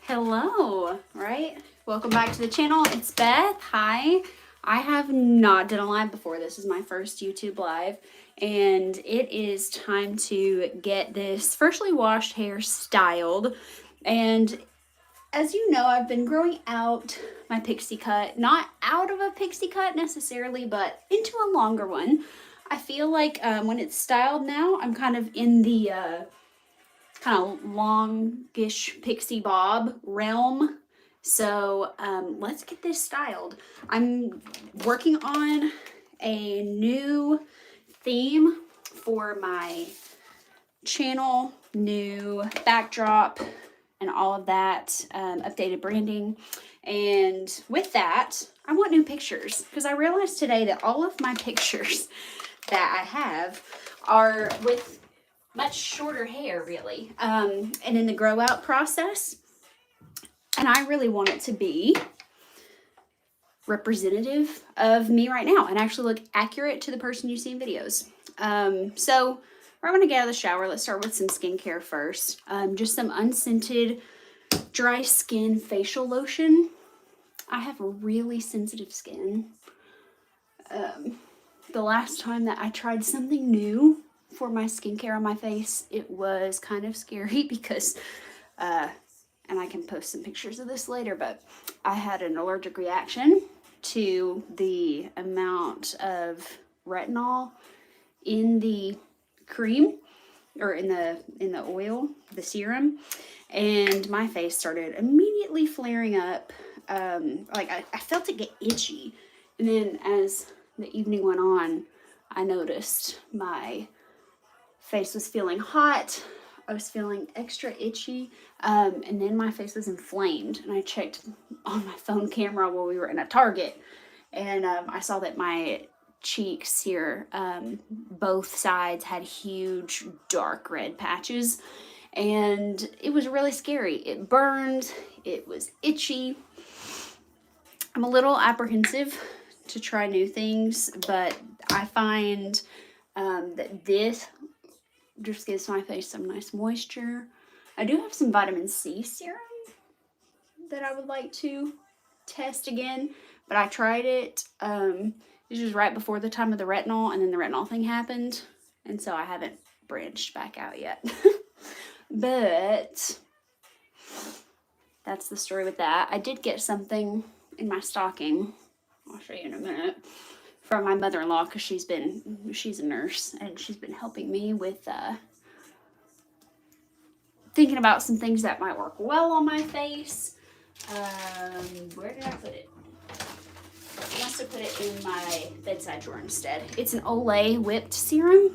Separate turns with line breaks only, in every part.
Hello, right? Welcome back to the channel. It's Beth. Hi. I have not done a live before. This is my first YouTube live, and it is time to get this freshly washed hair styled. And as you know, I've been growing out my pixie cut, not out of a pixie cut necessarily, but into a longer one. I feel like when it's styled now, I'm kind of in the kind of longish pixie bob realm. So let's get this styled. I'm working on a new theme for my channel, new backdrop and all of that, updated branding. And with that, I want new pictures because I realized today that all of my pictures that I have are with much shorter hair, really, and in the grow out process. And I really want it to be representative of me right now and actually look accurate to the person you see in videos. So we're going to get out of the shower. Let's start with some skincare first. Just some unscented dry skin facial lotion. I have really sensitive skin. The last time that I tried something new for my skincare on my face, it was kind of scary because, and I can post some pictures of this later, but I had an allergic reaction to the amount of retinol in the cream or in the oil, the serum, and my face started immediately flaring up. Like I felt it get itchy, and then as the evening went on, I noticed my face was feeling hot. I was feeling extra itchy, and then my face was inflamed. And I checked on my phone camera while we were in a Target, and I saw that my cheeks here, both sides had huge dark red patches, and it was really scary. It burned. It was itchy. I'm a little apprehensive to try new things, but I find that this just gives my face some nice moisture. I do have some vitamin C serum that I would like to test again, but I tried it. This was right before the time of the retinol, and then the retinol thing happened, and so I haven't branched back out yet. But that's the story with that. I did get something in my stocking, I'll show you in a minute, from my mother-in-law, because she's a nurse, and she's been helping me with thinking about some things that might work well on my face. Where did I put it? I must have put it in my bedside drawer instead. It's an Olay whipped serum.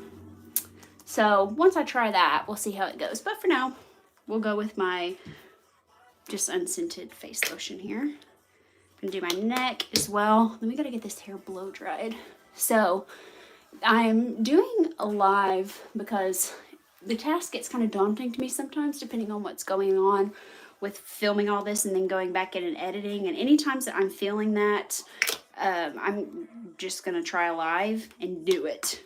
So once I try that, we'll see how it goes. But for now, we'll go with my just unscented face lotion here. I'm gonna do my neck as well. Then we gotta get this hair blow dried. So I'm doing a live because the task gets kind of daunting to me sometimes, depending on what's going on with filming all this and then going back in and editing. And any times that I'm feeling that, I'm just gonna try a live and do it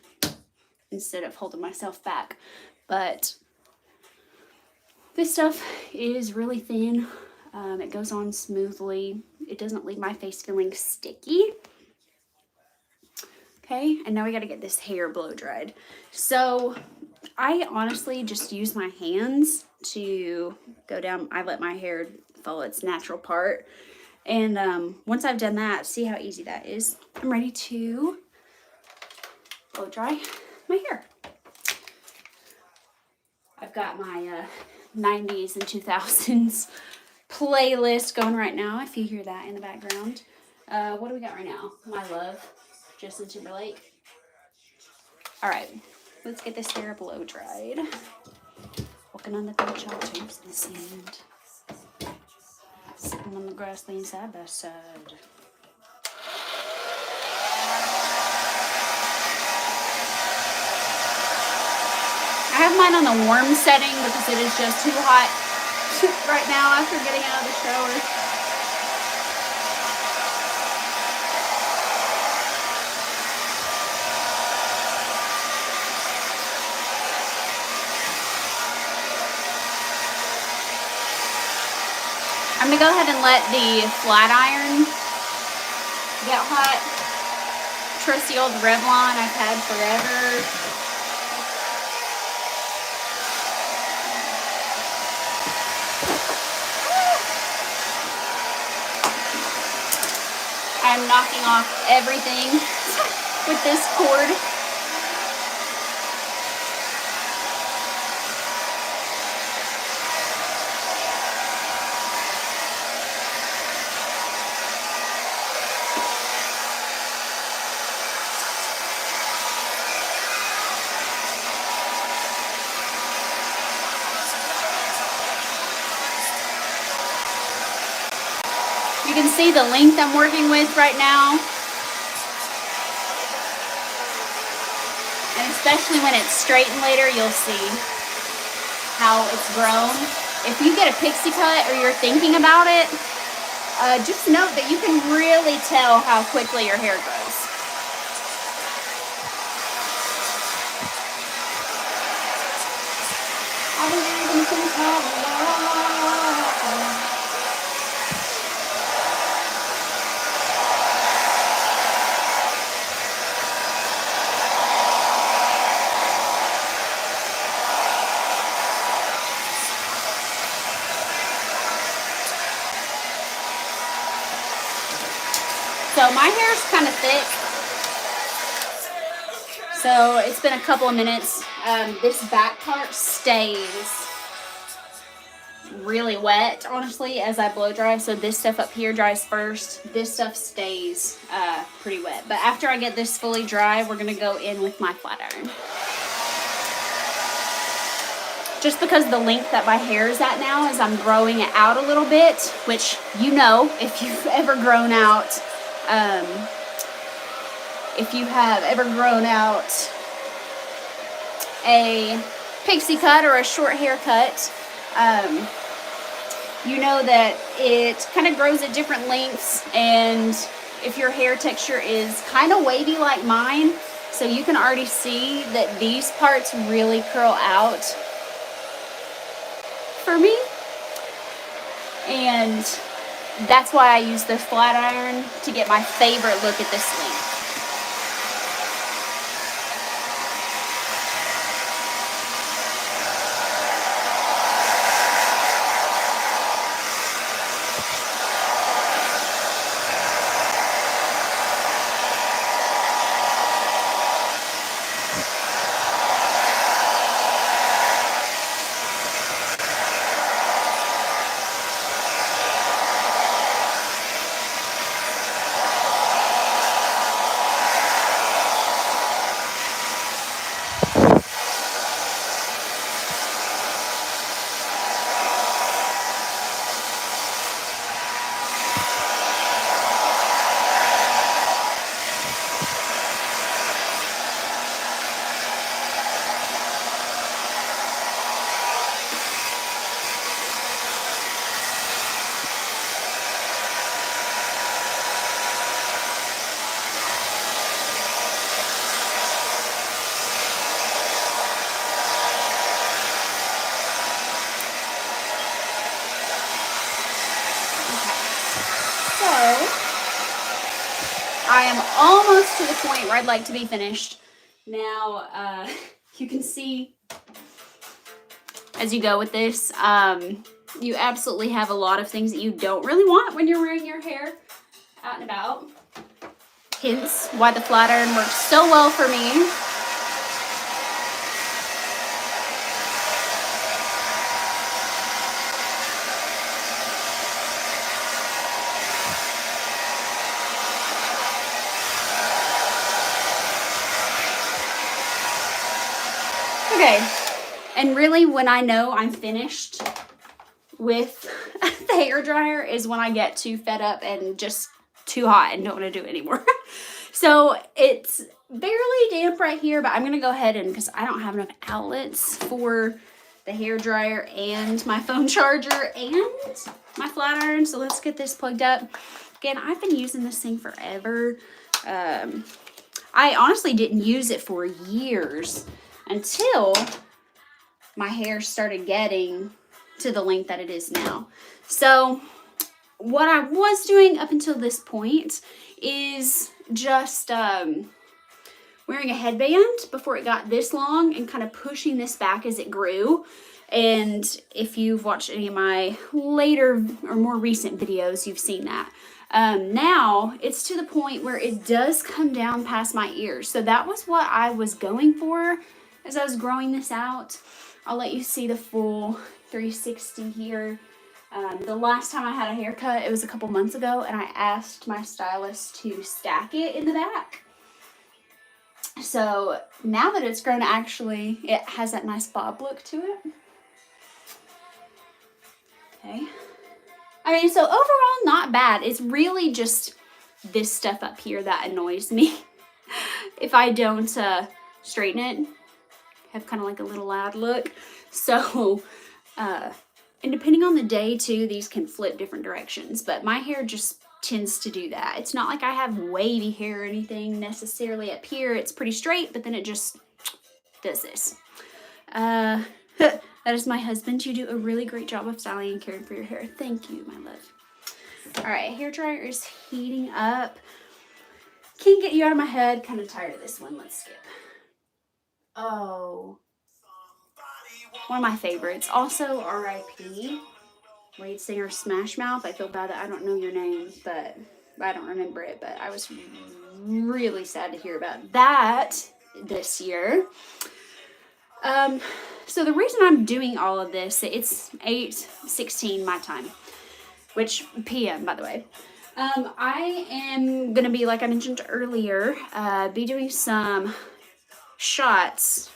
instead of holding myself back. But this stuff is really thin. It goes on smoothly. It doesn't leave my face feeling sticky. Okay, and now we got to get this hair blow dried. So I honestly just use my hands to go down. I let my hair follow its natural part. And once I've done that, see how easy that is. I'm ready to blow dry my hair. I've got my 90s and 2000s playlist going right now, if you hear that in the background. What do we got right now? My Love, Justin Timberlake. All right, let's get this hair blow dried. Walking on the beach, all toes in the sand. Sitting on the grass, laying side by side. I have mine on the warm setting because it is just too hot right now after getting out of the shower. I'm gonna go ahead and let the flat iron get hot. Trusty old Revlon I've had forever. I'm knocking off everything with this cord. You can see the length I'm working with right now. And especially when it's straightened later, you'll see how it's grown. If you get a pixie cut or you're thinking about it, just note that you can really tell how quickly your hair grows. I believe in some kind of love. So my hair is kind of thick, so it's been a couple of minutes. This back part stays really wet, honestly, as I blow dry. So this stuff up here dries first. This stuff stays pretty wet. But after I get this fully dry, we're going to go in with my flat iron. Just because the length that my hair is at now is I'm growing it out a little bit, which you know if you've ever grown out. If you have ever grown out a pixie cut or a short haircut, you know that it kind of grows at different lengths, and if your hair texture is kind of wavy like mine, so you can already see that these parts really curl out for me, and that's why I use the flat iron to get my favorite look at this length. I am almost to the point where I'd like to be finished. Now, you can see as you go with this, you absolutely have a lot of things that you don't really want when you're wearing your hair out and about. Hence why the flat iron works so well for me. Okay, and really when I know I'm finished with the hair dryer is when I get too fed up and just too hot and don't want to do it anymore. So it's barely damp right here, but I'm going to go ahead and, because I don't have enough outlets for the hair dryer and my phone charger and my flat iron. So let's get this plugged up. Again, I've been using this thing forever. I honestly didn't use it for years until my hair started getting to the length that it is now. So what I was doing up until this point is just wearing a headband before it got this long and kind of pushing this back as it grew. And if you've watched any of my later or more recent videos, you've seen that. Now it's to the point where it does come down past my ears. So that was what I was going for as I was growing this out. I'll let you see the full 360 here. The last time I had a haircut, it was a couple months ago, and I asked my stylist to stack it in the back. So now that it's grown, actually, it has that nice bob look to it. Okay. I mean, so overall, not bad. It's really just this stuff up here that annoys me. If I don't straighten it, have kind of like a little loud look. So, and depending on the day too, these can flip different directions, but my hair just tends to do that. It's not like I have wavy hair or anything necessarily up here. It's pretty straight, but then it just does this. That is my husband. You do a really great job of styling and caring for your hair. Thank you, my love. All right, hair dryer is heating up. Can't get you out of my head. Kind of tired of this one. Let's skip. Oh, one of my favorites. Also, R.I.P. lead singer Smash Mouth. I feel bad that I don't know your name, but I don't remember it. But I was really sad to hear about that this year. So the reason I'm doing all of this, it's 8:16 my time, which PM, by the way. I am gonna be, like I mentioned earlier, be doing some shots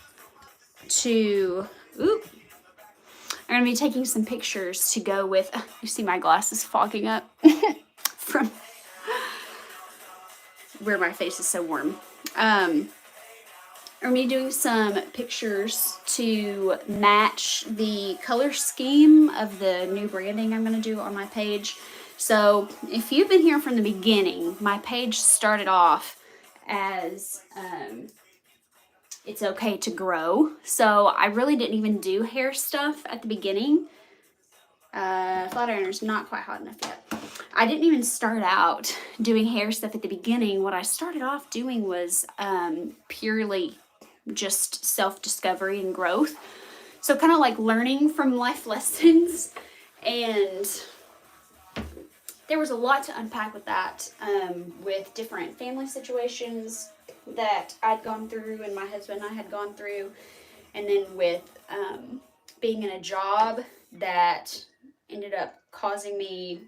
to, I'm gonna be taking some pictures to go with, you see my glasses fogging up from where my face is so warm. I'm going to be doing some pictures to match the color scheme of the new branding I'm going to do on my page. So if you've been here from the beginning, my page started off as it's okay to grow. So I really didn't even do hair stuff at the beginning. Flat ironer's not quite hot enough yet. I didn't even start out doing hair stuff at the beginning. What I started off doing was purely just self-discovery and growth. So kind of like learning from life lessons, and there was a lot to unpack with that, with different family situations that I'd gone through and my husband and I had gone through, and then with being in a job that ended up causing me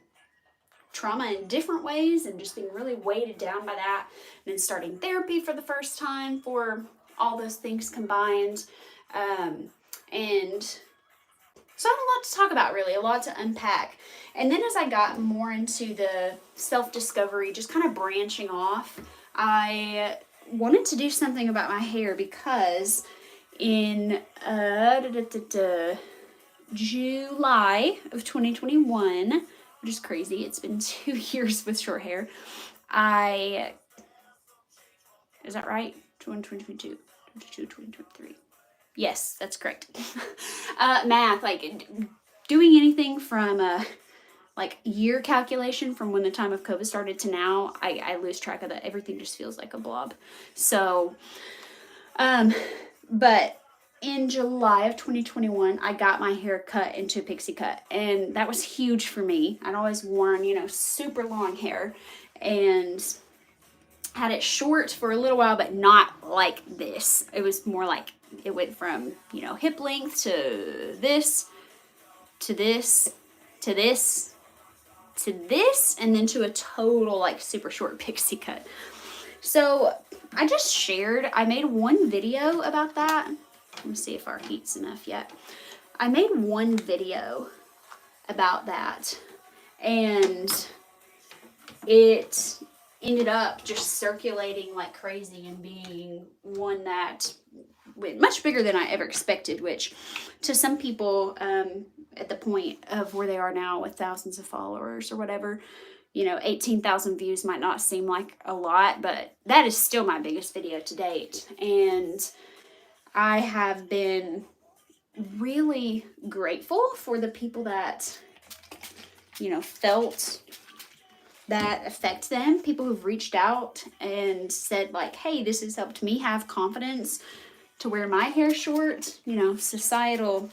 trauma in different ways and just being really weighted down by that, and then starting therapy for the first time for all those things combined. And so I had a lot to talk about, really, a lot to unpack. And then as I got more into the self-discovery, just kind of branching off, I wanted to do something about my hair because in July of 2021, which is crazy, it's been 2 years with short hair, is that right? 2022, 2023. Yes, that's correct. Math, like doing anything from like year calculation from when the time of COVID started to now, I lose track of that. Everything just feels like a blob. So, but in July of 2021, I got my hair cut into a pixie cut, and that was huge for me. I'd always worn, super long hair, and had it short for a little while, but not like this. It was more like it went from, hip length to this, to this, to this, to this, and then to a total like super short pixie cut. So I just shared, I made one video about that. Let me see if our heat's enough yet. I made one video about that, and it ended up just circulating like crazy and being one that went much bigger than I ever expected, which to some people at the point of where they are now with thousands of followers or whatever, 18,000 views might not seem like a lot, but that is still my biggest video to date. And I have been really grateful for the people that you know, felt that affect them. People who've reached out and said like, hey, this has helped me have confidence to wear my hair short. You know, societal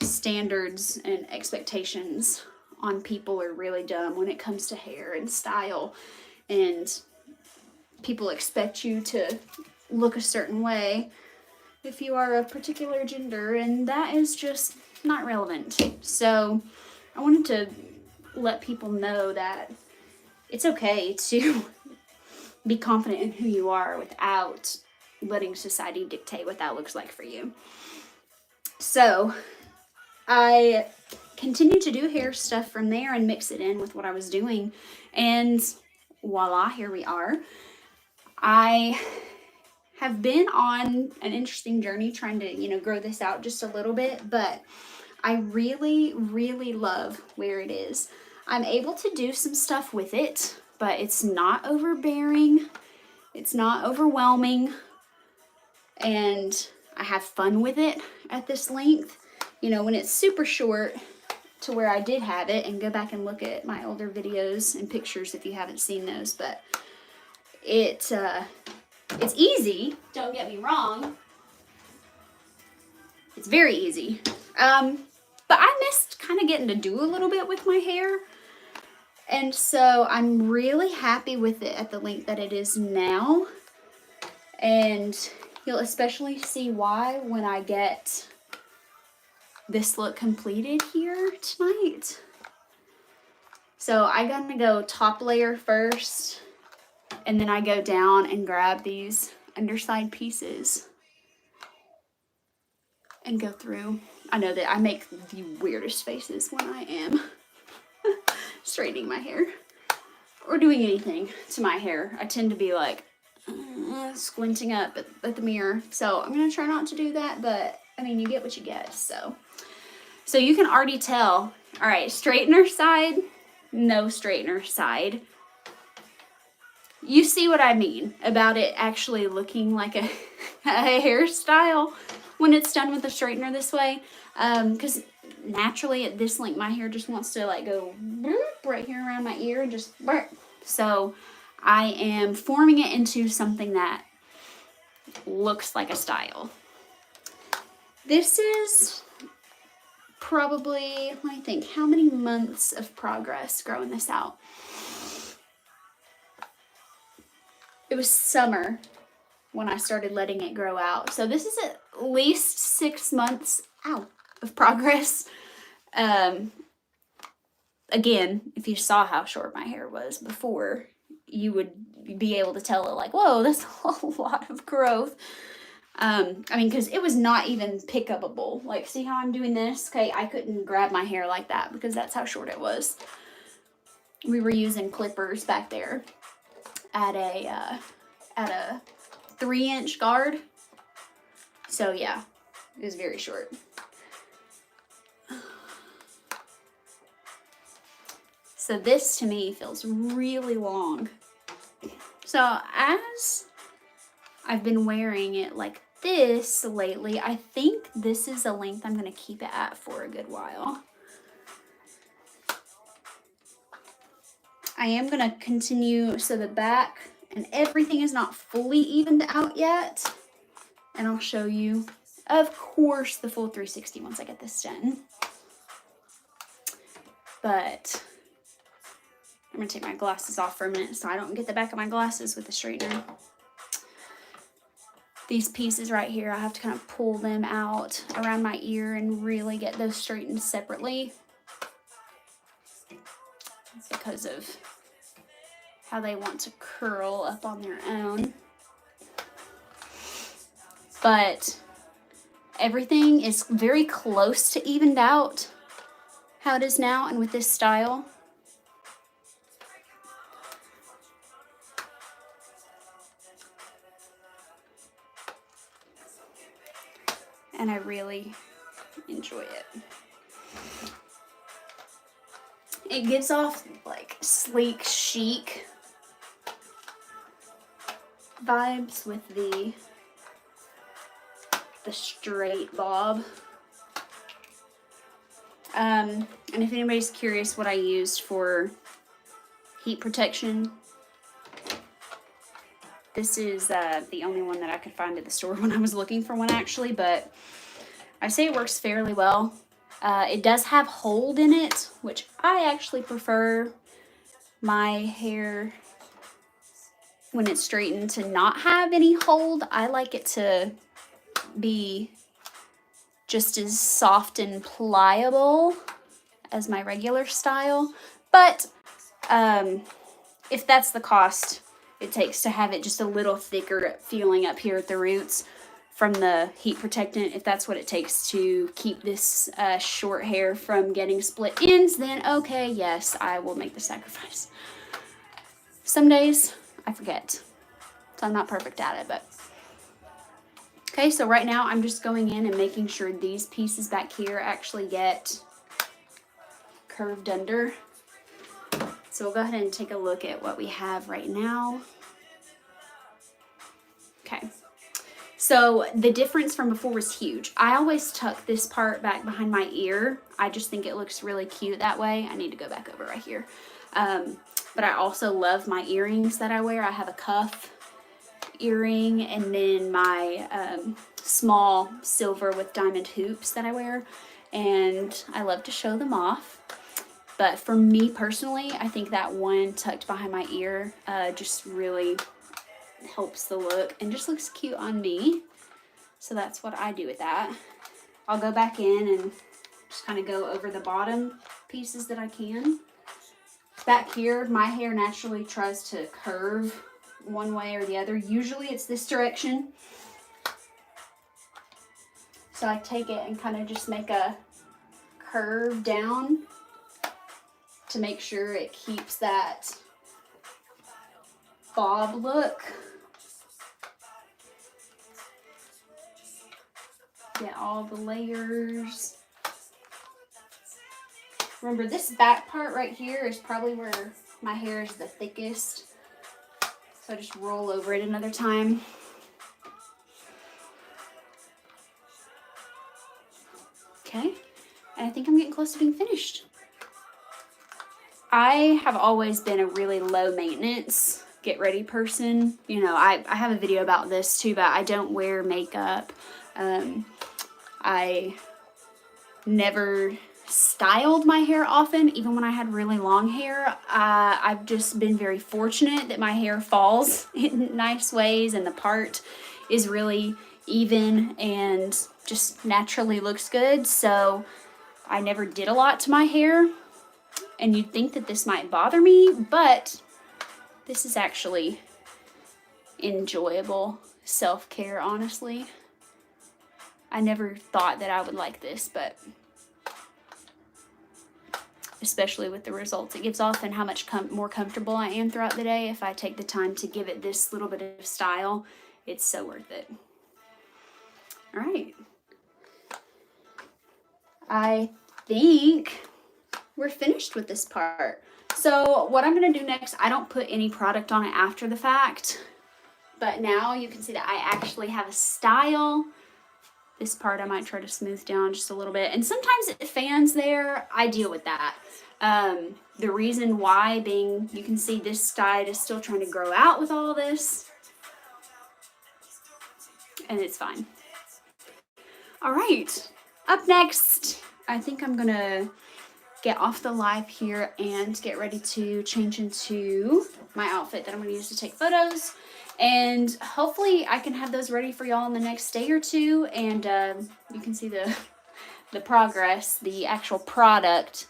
standards and expectations on people are really dumb when it comes to hair and style, and people expect you to look a certain way if you are a particular gender, and that is just not relevant. So I wanted to let people know that it's okay to be confident in who you are without letting society dictate what that looks like for you. So I continued to do hair stuff from there and mix it in with what I was doing. And voila, here we are. I have been on an interesting journey trying to, you know, grow this out just a little bit, but I really, really love where it is. I'm able to do some stuff with it, but it's not overbearing. It's not overwhelming. And I have fun with it at this length. You know, when it's super short to where I did have it, and go back and look at my older videos and pictures if you haven't seen those, but it's easy, don't get me wrong. It's very easy. But I missed kind of getting to do a little bit with my hair. And so I'm really happy with it at the length that it is now. And you'll especially see why when I get this look completed here tonight. So I'm gonna go top layer first, and then I go down and grab these underside pieces and go through. I know that I make the weirdest faces when I am straightening my hair or doing anything to my hair. I tend to be like squinting up at the mirror. So I'm gonna try not to do that, but I mean, you get what you get. So you can already tell. All right, straightener side, no straightener side. You see what I mean about it actually looking like a hairstyle when it's done with a straightener this way. Because naturally at this length, my hair just wants to like go right here around my ear and just so I am forming it into something that looks like a style. This is probably, let me think, how many months of progress growing this out? It was summer when I started letting it grow out. So this is at least 6 months of progress. Again, if you saw how short my hair was before, you would be able to tell it like, whoa, that's a lot of growth. I mean, because it was not even pick-upable. Like, see how I'm doing this? Okay, I couldn't grab my hair like that because that's how short it was. We were using clippers back there at a 3-inch guard. So yeah, it was very short. So this to me feels really long. So as I've been wearing it like this lately, I think this is a length I'm going to keep it at for a good while. I am going to continue, so the back and everything is not fully evened out yet. And I'll show you, of course, the full 360 once I get this done. But I'm going to take my glasses off for a minute so I don't get the back of my glasses with the straightener. These pieces right here, I have to kind of pull them out around my ear and really get those straightened separately because of how they want to curl up on their own. But everything is very close to evened out how it is now and with this style. And I really enjoy it. It gives off like sleek chic vibes with the straight bob. And if anybody's curious what I used for heat protection, this is the only one that I could find at the store when I was looking for one, actually, but I say it works fairly well. It does have hold in it, which I actually prefer my hair when it's straightened to not have any hold. I like it to be just as soft and pliable as my regular style. But if that's the cost it takes to have it just a little thicker feeling up here at the roots from the heat protectant, if that's what it takes to keep this short hair from getting split ends, then okay, yes, I will make the sacrifice. Some days I forget, so I'm not perfect at it, but okay. So right now I'm just going in and making sure these pieces back here actually get curved under. So we'll go ahead and take a look at what we have right now. Okay, so the difference from before was huge. I always tuck this part back behind my ear. I just think it looks really cute that way. I need to go back over right here. But I also love my earrings that I wear. I have a cuff earring and then my small silver with diamond hoops that I wear. And I love to show them off. But for me personally, I think that one tucked behind my ear just really helps the look and just looks cute on me. So that's what I do with that. I'll go back in and just kind of go over the bottom pieces that I can. Back here, my hair naturally tries to curve one way or the other. Usually it's this direction. So I take it and kind of just make a curve down to make sure it keeps that bob look. Get all the layers. Remember, this back part right here is probably where my hair is the thickest. So I just roll over it another time. Okay, and I think I'm getting close to being finished. I have always been a really low maintenance get ready person. You know, I have a video about this too, but I don't wear makeup. I never styled my hair often, even when I had really long hair. I've just been very fortunate that my hair falls in nice ways and the part is really even and just naturally looks good. So I never did a lot to my hair, and you'd think that this might bother me, but this is actually enjoyable self-care, honestly. I never thought that I would like this, but especially with the results it gives off and how much more comfortable I am throughout the day. If I take the time to give it this little bit of style, it's so worth it. All right. I think we're finished with this part. So what I'm going to do next, I don't put any product on it after the fact, but now you can see that I actually have a style. This part I might try to smooth down just a little bit. And sometimes it fans there. I deal with that. The reason why being, you can see this side is still trying to grow out with all this. And it's fine. All right. Up next, I think I'm going to get off the live here and get ready to change into my outfit that I'm going to use to take photos. And hopefully I can have those ready for y'all in the next day or two. And you can see the progress, the actual product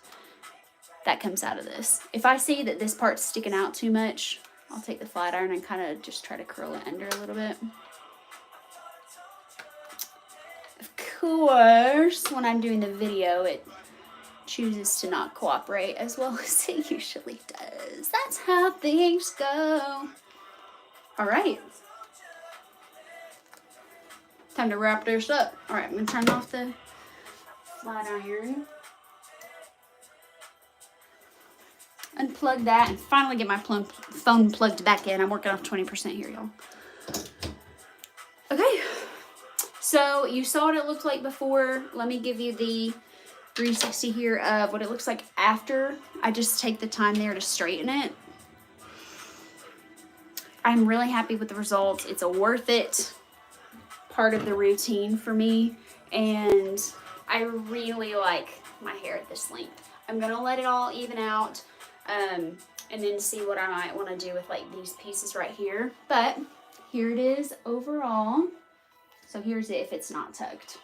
that comes out of this. If I see that this part's sticking out too much, I'll take the flat iron and kind of just try to curl it under a little bit. Of course, when I'm doing the video, it chooses to not cooperate as well as it usually does. That's how things go. All right. Time to wrap this up. All right, I'm going to turn off the flat iron. Unplug that and finally get my phone plugged back in. I'm working off 20% here, y'all. Okay. So you saw what it looked like before. Let me give you the 360 here of what it looks like after I just take the time there to straighten it. I'm really happy with the results. It's a worth it part of the routine for me, and I really like my hair at this length. I'm gonna let it all even out and then see what I might want to do with like these pieces right here. But here it is overall. So here's it if it's not tucked.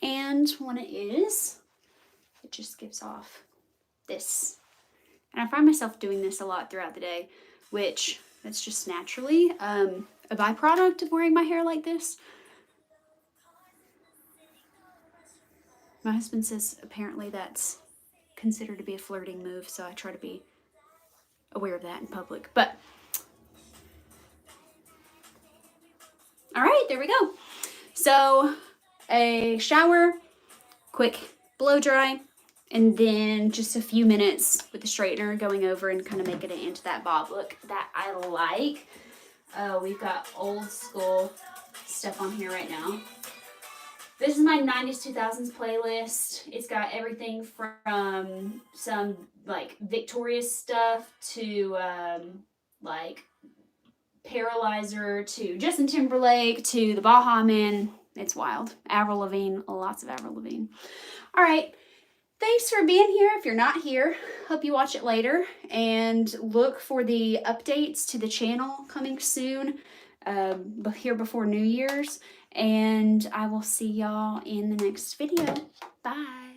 And when it is, it just gives off this. And I find myself doing this a lot throughout the day, which that's just naturally a byproduct of wearing my hair like this. My husband says apparently that's considered to be a flirting move, so I try to be aware of that in public. But all right, there we go. So a shower, quick blow dry, and then just a few minutes with the straightener going over and kind of making it into that bob look that I like. We've got old school stuff on here right now. This is my 90s 2000s playlist. It's got everything from some like Victorious stuff to like Paralyzer to Justin Timberlake to the Baha Men. It's wild. Avril Lavigne, lots of Avril Lavigne. All right. Thanks for being here. If you're not here, hope you watch it later and look for the updates to the channel coming soon, here before New Year's. And I will see y'all in the next video. Bye.